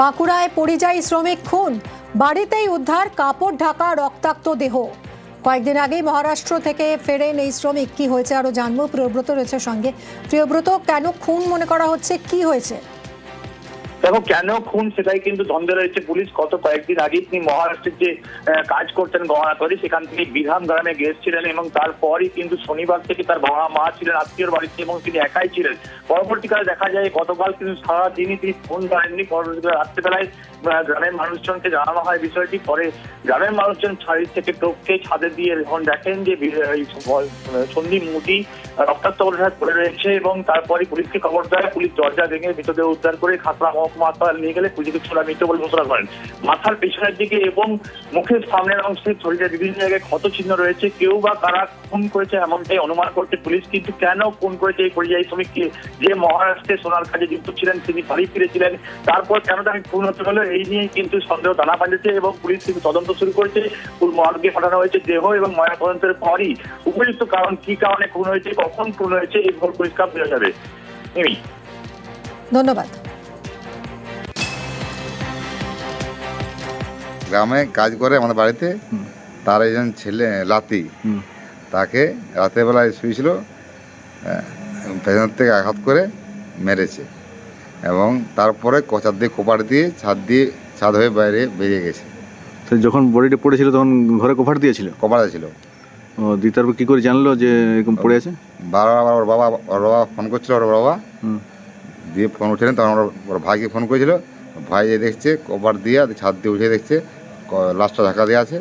বাঁকুড়ায় পরিযায়ী শ্রমিক খুন, বাড়িতেই উদ্ধার কাপড় ঢাকা রক্তাক্ত দেহ। কয়েকদিন আগেই মহারাষ্ট্র থেকে ফেরেন এই শ্রমিক। কি হয়েছে আরো জানবো, প্রিয়ব্রত রয়েছে সঙ্গে। প্রিয়ব্রত, কেন খুন মনে করা হচ্ছে, কি হয়েছে? দেখো, কেন খুন সেটাই কিন্তু দ্বন্দ্বে রয়েছে পুলিশ। গত কয়েকদিন আগে তিনি মহারাষ্ট্রের যে কাজ করতেন গহনাতলী, সেখান থেকে বিধান গ্রামে গিয়েছিলেন এবং তারপরই কিন্তু শনিবার থেকে তার বাবা মা ছিলেন আত্মীয়র বাড়িতে এবং তিনি একাই ছিলেন। পরবর্তীকালে দেখা যায় গতকাল কিন্তু সারাদিনই তিনি ফোন ধরেননি। পরবর্তীকালে রাত্রেবেলায় গ্রামের মানুষজনকে জানানো হয় বিষয়টি। পরে গ্রামের মানুষজন ছাড়ি থেকে টপকে ছাদে দিয়ে যখন দেখেন যে সন্দীপ মুটি রক্তাক্ত অবস্থায় পড়ে রয়েছে এবং তারপরে পুলিশকে খবর দেয়। পুলিশ দরজা ভেঙে মৃতদেহ উদ্ধার করে খাতড়া মহকুমা হাসপাতালে নিয়ে গেলে চিকিৎসকরা মৃত বলে ঘোষণা করেন। মাথার পেছনের দিকে এবং মুখের সামনের অংশে শরীরের বিভিন্ন জায়গায় ক্ষত চিহ্ন রয়েছে। কেউ বা কারা খুন করেছে এমনটাই অনুমান করছে পুলিশ। কিন্তু কেন খুন করেছে এই পরিযায়ী শ্রমিককে, যে মহারাষ্ট্রে সোনার কাজে যুক্ত ছিলেন, তিনি বাড়ি ফিরেছিলেন, তারপর কেন তাকে খুন হতে হলো, এই নিয়ে কিন্তু সন্দেহ দানা বাঁধেছে এবং পুলিশ কিন্তু তদন্ত শুরু করেছে। মর্গে পাঠানো হয়েছে দেহ এবং ময়নাতদন্তের পরই উপযুক্ত কারণ কি কারণে খুন হয়েছে, কখন খুন হয়েছে, এই ভোর পরিষ্কার বোঝা যাবে। ধন্যবাদ। গ্রামে কাজ করে আমাদের বাড়িতে, তার একজন ছেলে লাতি, তাকে রাতের বেলায় শুয়েছিল, পেছন থেকে আঘাত করে মেরেছে এবং তারপরে কচার দিয়ে কোপার দিয়ে ছাদ হয়ে বাইরে বেরিয়ে গেছে। তো যখন বডিটা পড়েছিল তখন ঘরে কভার দিয়েছিল? কভার ছিল। ও দিয়ে তারপর কী করে জানলো যে এরকম পড়ে আছে? বারবার ওর বাবা ফোন করছিল, ওর বাবা দিয়ে ফোন উঠেলেন, তখন ওর ভাইকে ফোন করেছিল। ভাই দেখছে কভার দিয়ে ছাদ দিয়ে উঠে দেখছে লাশটা ঢাকা দেওয়া আছে।